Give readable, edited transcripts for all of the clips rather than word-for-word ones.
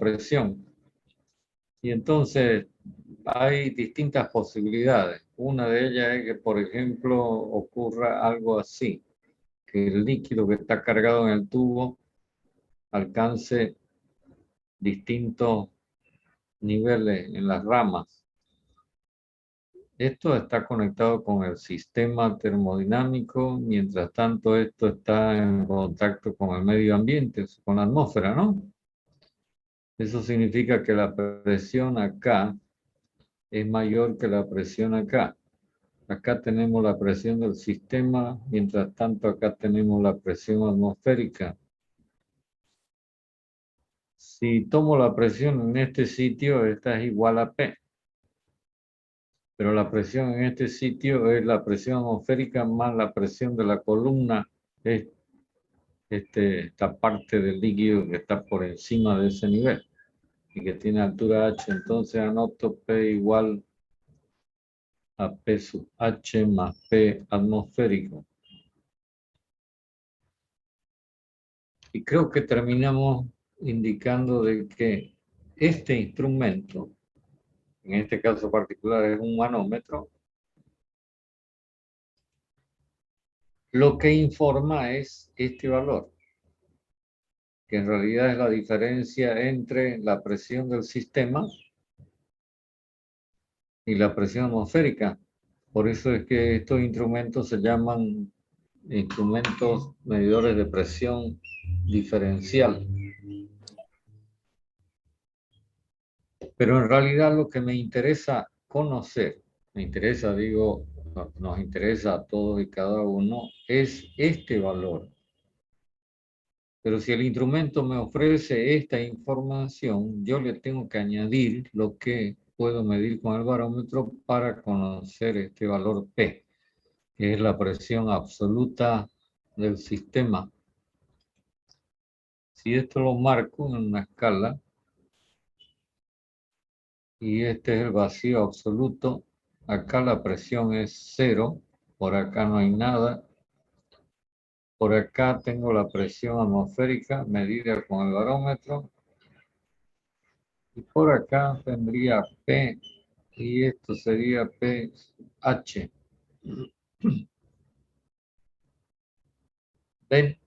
presión. Y entonces hay distintas posibilidades. Una de ellas es que, por ejemplo, ocurra algo así, que el líquido que está cargado en el tubo alcance distintos niveles en las ramas. Esto está conectado con el sistema termodinámico, mientras tanto esto está en contacto con el medio ambiente, con la atmósfera, ¿no? Eso significa que la presión acá es mayor que la presión acá. Acá tenemos la presión del sistema, mientras tanto acá tenemos la presión atmosférica. Si tomo la presión en este sitio, esta es igual a P. Pero la presión en este sitio es la presión atmosférica más la presión de la columna, es esta parte del líquido que está por encima de ese nivel y que tiene altura H. Entonces anoto P igual a P sub H más P atmosférico. Y creo que terminamos indicando de que este instrumento, en este caso particular es un manómetro, lo que informa es este valor, que en realidad es la diferencia entre la presión del sistema y la presión atmosférica. Por eso es que estos instrumentos se llaman instrumentos medidores de presión diferencial. Pero en realidad lo que me interesa conocer, nos interesa a todos y cada uno, es este valor. Pero si el instrumento me ofrece esta información, yo le tengo que añadir lo que puedo medir con el barómetro para conocer este valor P, que es la presión absoluta del sistema. Si esto lo marco en una escala, y este es el vacío absoluto, acá la presión es 0, por acá no hay nada. Por acá tengo la presión atmosférica medida con el barómetro. Y por acá tendría P, y esto sería pH. ¿Ven?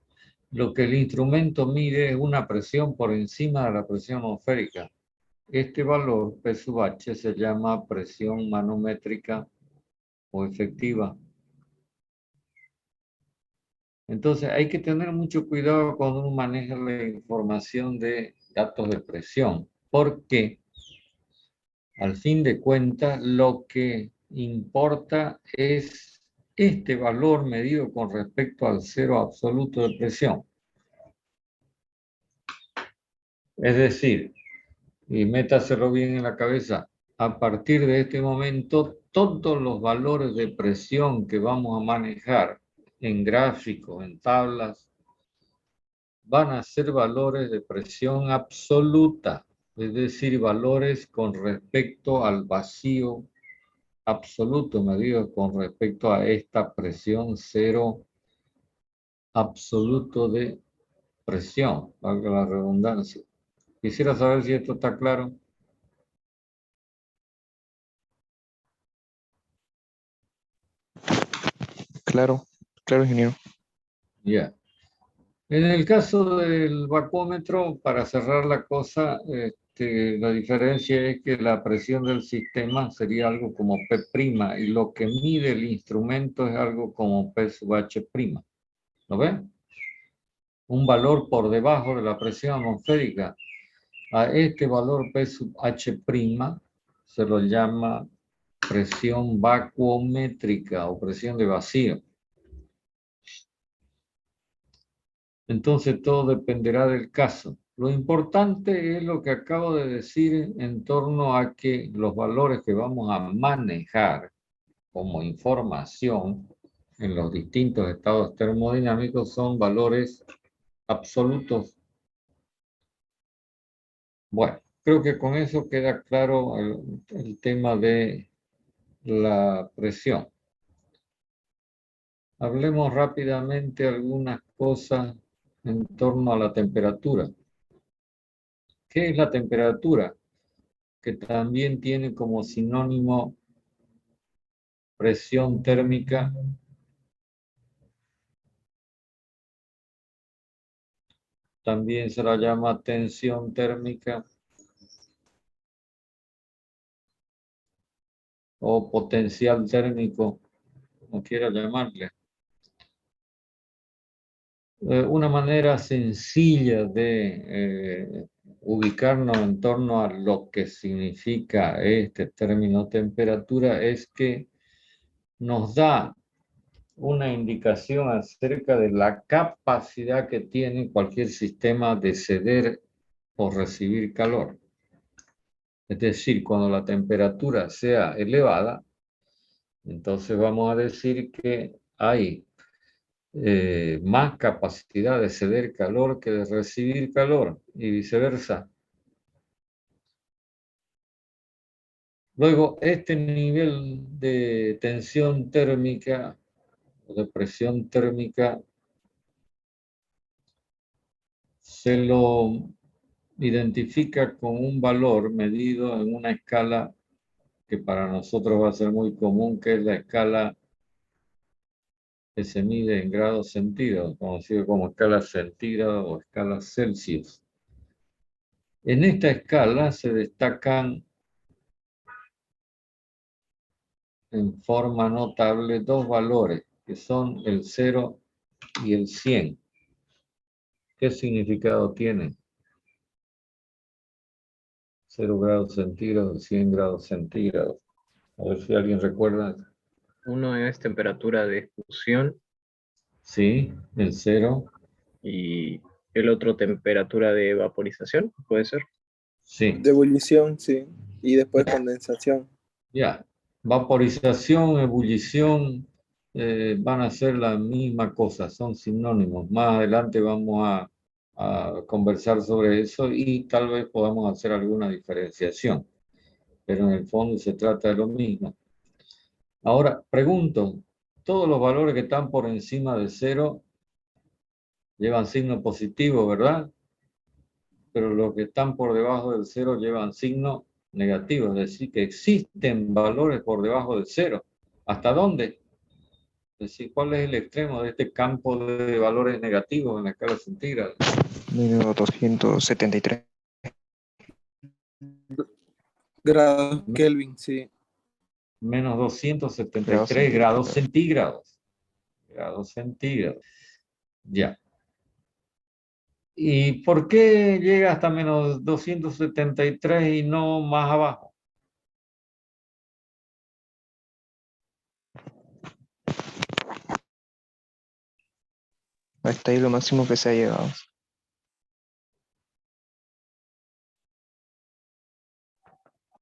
Lo que el instrumento mide es una presión por encima de la presión atmosférica. Este valor, P sub H, se llama presión manométrica o efectiva. Entonces hay que tener mucho cuidado cuando uno maneja la información de datos de presión, porque al fin de cuentas lo que importa es este valor medido con respecto al cero absoluto de presión. Es decir, y métaselo bien en la cabeza, a partir de este momento todos los valores de presión que vamos a manejar en gráficos, en tablas, van a ser valores de presión absoluta, es decir, valores con respecto al vacío absoluto, medido con respecto a esta presión cero absoluto de presión, valga la redundancia. Quisiera saber si esto está claro. Claro, claro, ingeniero. Ya. En el caso del vacuómetro, para cerrar la cosa, la diferencia es que la presión del sistema sería algo como P' y lo que mide el instrumento es algo como P sub H'. ¿Lo ven? Un valor por debajo de la presión atmosférica. A este valor P sub H' se lo llama presión vacuométrica o presión de vacío. Entonces todo dependerá del caso. Lo importante es lo que acabo de decir en torno a que los valores que vamos a manejar como información en los distintos estados termodinámicos son valores absolutos. Bueno, creo que con eso queda claro el tema de la presión. Hablemos rápidamente algunas cosas en torno a la temperatura. ¿Qué es la temperatura? Que también tiene como sinónimo presión térmica. También se la llama tensión térmica o potencial térmico, como quiera llamarle. Una manera sencilla de ubicarnos en torno a lo que significa este término temperatura es que nos da una indicación acerca de la capacidad que tiene cualquier sistema de ceder o recibir calor. Es decir, cuando la temperatura sea elevada, entonces vamos a decir que hay más capacidad de ceder calor que de recibir calor y viceversa. Luego, este nivel de tensión térmica o de presión térmica se lo identifica con un valor medido en una escala que para nosotros va a ser muy común, que es la escala que se mide en grados centígrados, conocido como escala centígrada o escala Celsius. En esta escala se destacan en forma notable dos valores, que son el 0 y el 100. ¿Qué significado tienen? 0 grados centígrados, 100 grados centígrados. A ver si alguien recuerda. Uno es temperatura de fusión Sí, el 0. y el otro temperatura de vaporización, ¿puede ser? Sí. De ebullición, sí. Y después condensación. Ya. Vaporización, ebullición, van a ser la misma cosa, son sinónimos. Más adelante vamos a conversar sobre eso y tal vez podamos hacer alguna diferenciación, pero en el fondo se trata de lo mismo. Ahora, pregunto, todos los valores que están por encima de 0 llevan signo positivo, ¿verdad? Pero los que están por debajo del 0 llevan signo negativo, es decir, que existen valores por debajo del 0. ¿Hasta dónde? Es decir, ¿cuál es el extremo de este campo de valores negativos en la escala centígrada? Menos 273. Grados Kelvin, sí. Menos 273 Grados grados centígrados. Grados centígrados. Ya. ¿Y por qué llega hasta menos 273 y no más abajo? Hasta ahí lo máximo que se ha llegado.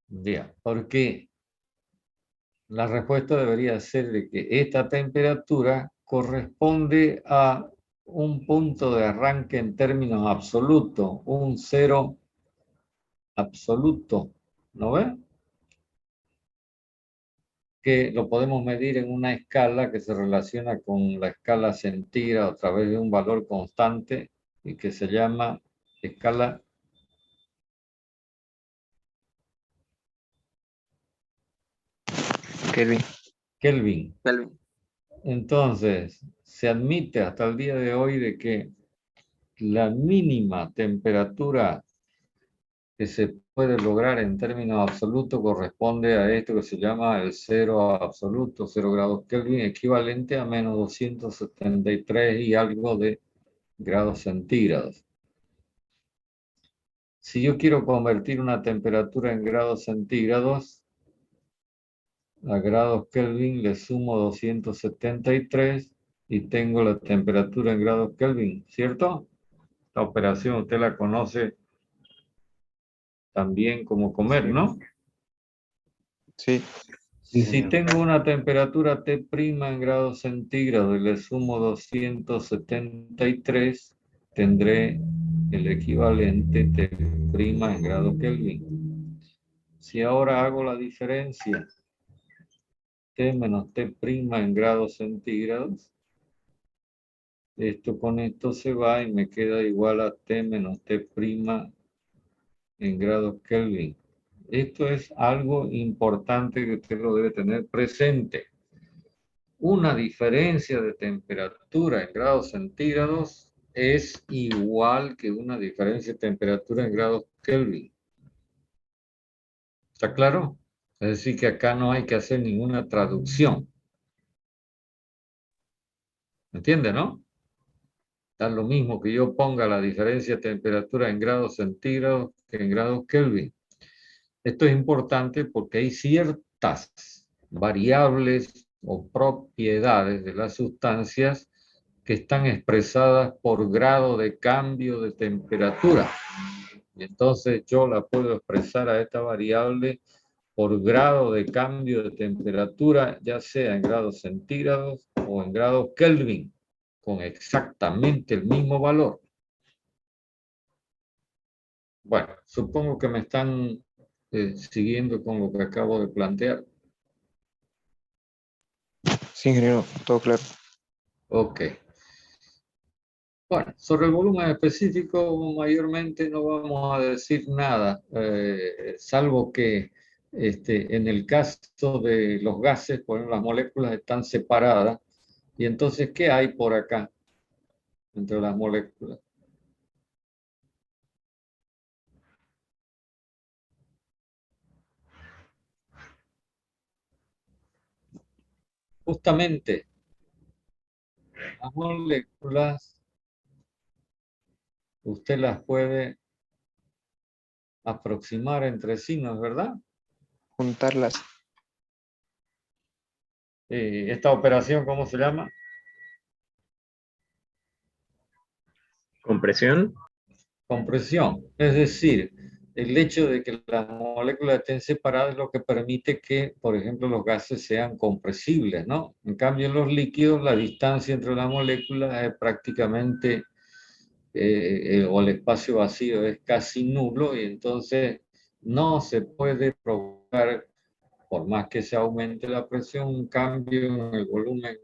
Ya, porque la respuesta debería ser de que esta temperatura corresponde a un punto de arranque en términos absolutos, un 0 absoluto, ¿no ves? Que lo podemos medir en una escala que se relaciona con la escala centígrada a través de un valor constante y que se llama escala Kelvin. Kelvin. Kelvin. Entonces, se admite hasta el día de hoy de que la mínima temperatura que se puede lograr en términos absolutos corresponde a esto que se llama el 0 absoluto, 0 grados Kelvin, equivalente a menos 273 y algo de grados centígrados. Si yo quiero convertir una temperatura en grados centígrados, a grados Kelvin le sumo 273 y tengo la temperatura en grados Kelvin, ¿cierto? Esta operación usted la conoce también como comer, ¿no? Sí. Si tengo una temperatura T' en grados centígrados y le sumo 273, tendré el equivalente T' en grados Kelvin. Si ahora hago la diferencia T menos T' en grados centígrados, esto con esto se va y me queda igual a T menos T' en grados Kelvin. Esto es algo importante que usted lo debe tener presente. Una diferencia de temperatura en grados centígrados es igual que una diferencia de temperatura en grados Kelvin. ¿Está claro? Es decir, que acá no hay que hacer ninguna traducción. ¿Me entiende, no? Da lo mismo que yo ponga la diferencia de temperatura en grados centígrados que en grados Kelvin. Esto es importante porque hay ciertas variables o propiedades de las sustancias que están expresadas por grado de cambio de temperatura. Y entonces yo la puedo expresar a esta variable por grado de cambio de temperatura, ya sea en grados centígrados o en grados Kelvin, con exactamente el mismo valor. Bueno, supongo que me están siguiendo con lo que acabo de plantear. Sí, ingeniero, todo claro. Ok. Bueno, sobre el volumen específico, mayormente no vamos a decir nada, salvo que en el caso de los gases, pues las moléculas están separadas. Y entonces, ¿qué hay por acá entre las moléculas? Justamente, las moléculas, usted las puede aproximar entre sí, ¿no es verdad? Juntarlas. Esta operación, ¿cómo se llama? Compresión. Compresión. Es decir, el hecho de que las moléculas estén separadas es lo que permite que, por ejemplo, los gases sean compresibles, ¿no? En cambio, en los líquidos, la distancia entre las moléculas es prácticamente, o el espacio vacío es casi nulo, y entonces no se puede provocar, por más que se aumente la presión, un cambio en el volumen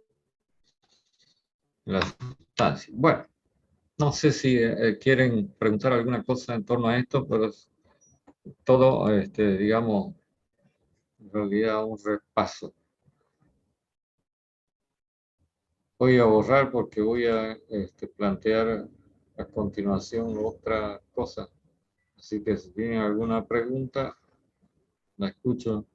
de la sustancia. Bueno, no sé si quieren preguntar alguna cosa en torno a esto, pero todo, digamos, en realidad un repaso. Voy a borrar porque voy a plantear a continuación otra cosa. Así que si tienen alguna pregunta, la escucho.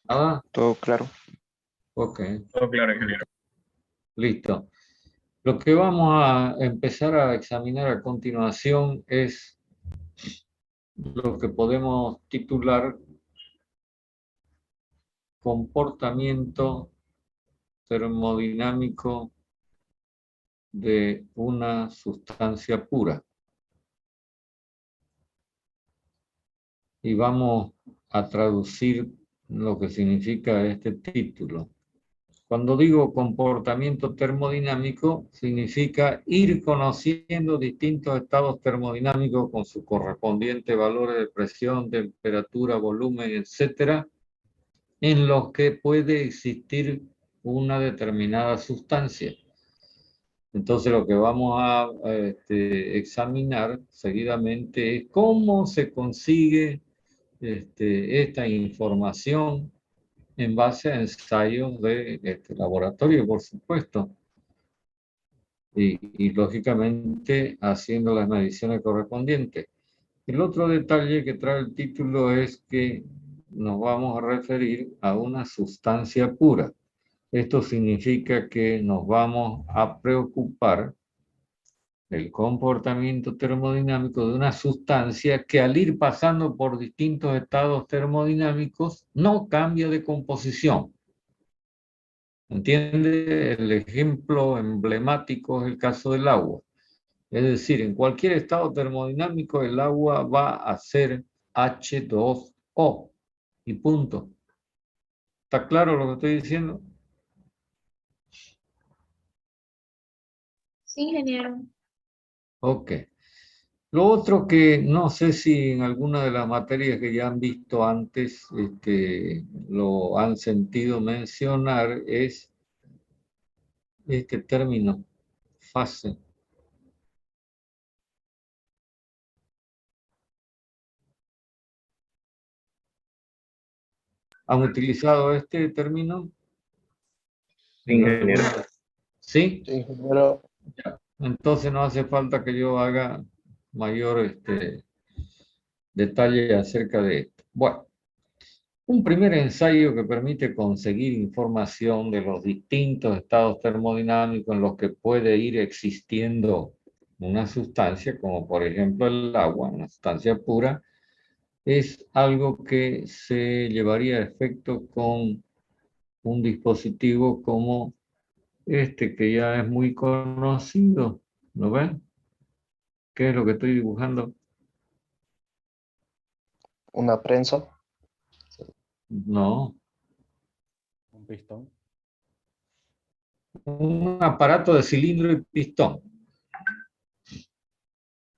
¿Nada? Todo claro. Ok, Todo claro, ingeniero. listo. Lo que vamos a empezar a examinar a continuación es lo que podemos titular comportamiento termodinámico de una sustancia pura. Y vamos a traducir lo que significa este título. Cuando digo comportamiento termodinámico, significa ir conociendo distintos estados termodinámicos con sus correspondientes valores de presión, temperatura, volumen, etcétera, en los que puede existir una determinada sustancia. Entonces lo que vamos a examinar seguidamente es cómo se consigue esta información en base a ensayos de laboratorio, por supuesto, y lógicamente haciendo las mediciones correspondientes. El otro detalle que trae el título es que nos vamos a referir a una sustancia pura. Esto significa que nos vamos a preocupar del comportamiento termodinámico de una sustancia que al ir pasando por distintos estados termodinámicos no cambia de composición. ¿Entiende? El ejemplo emblemático es el caso del agua. Es decir, en cualquier estado termodinámico el agua va a ser H2O y punto. ¿Está claro lo que estoy diciendo? Sí, ingeniero. Ok. Lo otro que no sé si en alguna de las materias que ya han visto antes lo han sentido mencionar es este término, fase. ¿Han utilizado este término? Sí, ingeniero. ¿Sí? Sí, ingeniero. Entonces no hace falta que yo haga mayor detalle acerca de esto. Bueno, un primer ensayo que permite conseguir información de los distintos estados termodinámicos en los que puede ir existiendo una sustancia, como por ejemplo el agua, una sustancia pura, es algo que se llevaría a efecto con un dispositivo como este, que ya es muy conocido. ¿Lo ven? ¿Qué es lo que estoy dibujando? Una prensa. No, Un pistón. un aparato de cilindro y pistón.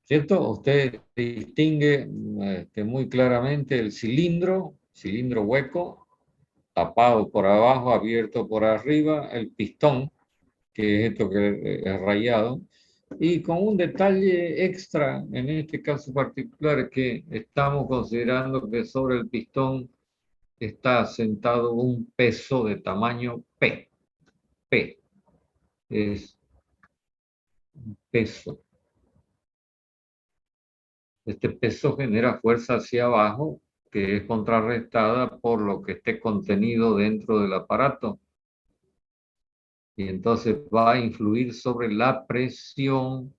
¿Cierto? Usted distingue muy claramente el cilindro hueco, tapado por abajo, abierto por arriba, el pistón, que es esto que es rayado, y con un detalle extra, en este caso particular, que estamos considerando que sobre el pistón está asentado un peso de tamaño P. P es un peso. Este peso genera fuerza hacia abajo, que es contrarrestada por lo que esté contenido dentro del aparato. Y entonces va a influir sobre la presión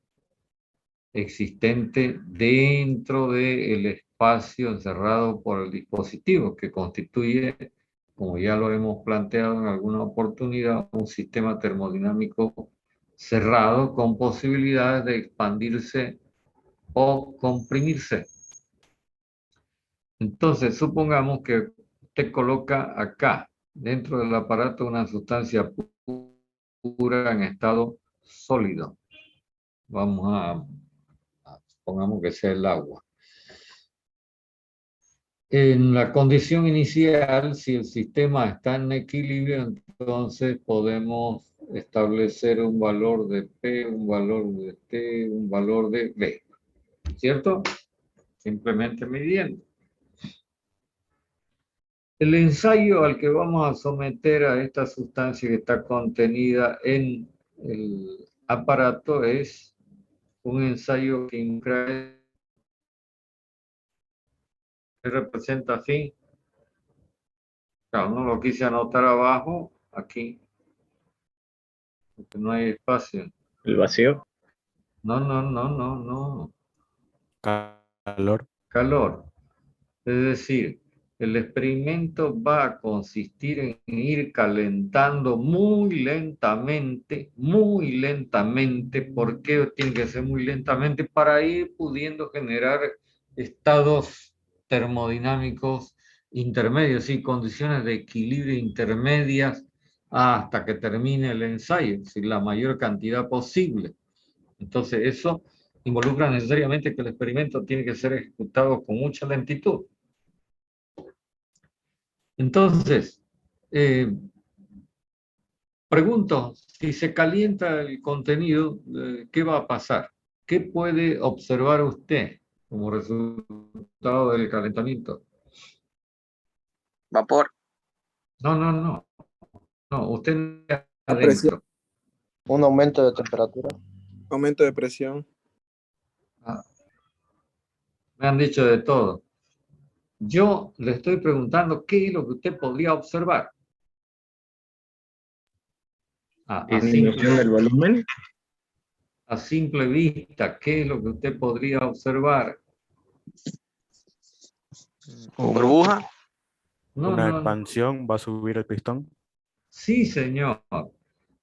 existente dentro del espacio encerrado por el dispositivo, que constituye, como ya lo hemos planteado en alguna oportunidad, un sistema termodinámico cerrado con posibilidades de expandirse o comprimirse. Entonces, supongamos que usted coloca acá, dentro del aparato, una sustancia pura en estado sólido. Supongamos que sea el agua. En la condición inicial, si el sistema está en equilibrio, entonces podemos establecer un valor de P, un valor de T, un valor de B. ¿Cierto? Simplemente midiendo. El ensayo al que vamos a someter a esta sustancia que está contenida en el aparato es un ensayo que representa así. Claro, no lo quise anotar abajo, aquí, porque no hay espacio. El vacío. No. Calor. Calor. Es decir, el experimento va a consistir en ir calentando muy lentamente. ¿Por qué tiene que ser muy lentamente? Para ir pudiendo generar estados termodinámicos intermedios y condiciones de equilibrio intermedias hasta que termine el ensayo, es decir, la mayor cantidad posible. Entonces, eso involucra necesariamente que el experimento tiene que ser ejecutado con mucha lentitud. Entonces, pregunto, si se calienta el contenido, ¿qué va a pasar? ¿Qué puede observar usted como resultado del calentamiento? Vapor. No. Usted La presión, adentro. Un aumento de temperatura. aumento de presión. Ah, me han dicho de todo. Yo le estoy preguntando qué es lo que usted podría observar. Disminución del volumen. A simple vista, ¿qué es lo que usted podría observar? Burbuja. Una No. expansión va a subir el pistón. Sí, señor.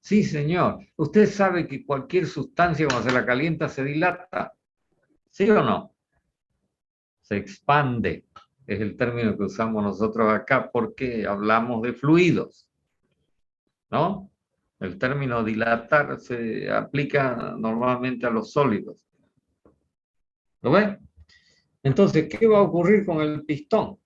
Sí, señor. Usted sabe que cualquier sustancia cuando se la calienta se dilata. ¿Sí o no? Se expande. Es el término que usamos nosotros acá porque hablamos de fluidos. ¿No? El término dilatar se aplica normalmente a los sólidos. ¿Lo ven? Entonces, ¿qué va a ocurrir con el pistón?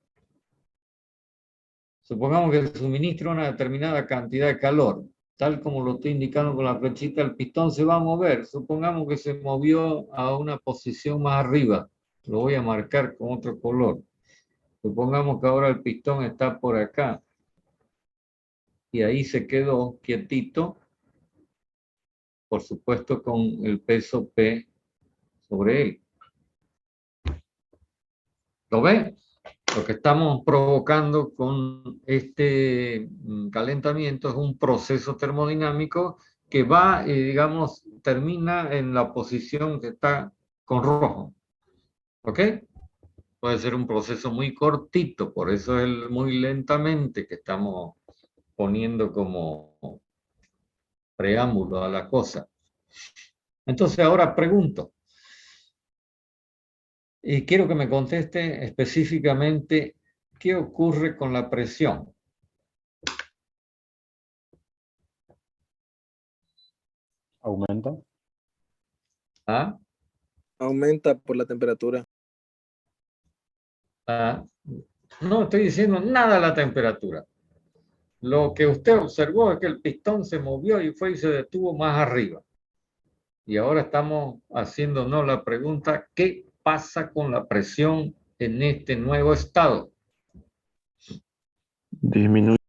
Supongamos que se suministra una determinada cantidad de calor. Tal como lo estoy indicando con la flechita, el pistón se va a mover. Supongamos que se movió a una posición más arriba. Lo voy a marcar con otro color. Supongamos que ahora el pistón está por acá y ahí se quedó quietito, por supuesto con el peso P sobre él. ¿Lo ven? Lo que estamos provocando con este calentamiento es un proceso termodinámico que va, digamos, termina en la posición que está con rojo. ¿Ok? Puede ser un proceso muy cortito, por eso es muy lentamente que estamos poniendo como preámbulo a la cosa. Entonces ahora pregunto, y quiero que me conteste específicamente qué ocurre con la presión. Aumenta. ¿Ah? Aumenta por la temperatura. ¿Ah? No estoy diciendo nada de la temperatura. Lo que usted observó es que el pistón se movió y fue y se detuvo más arriba. Y ahora estamos haciéndonos la pregunta, ¿qué pasa con la presión en este nuevo estado? Disminuye.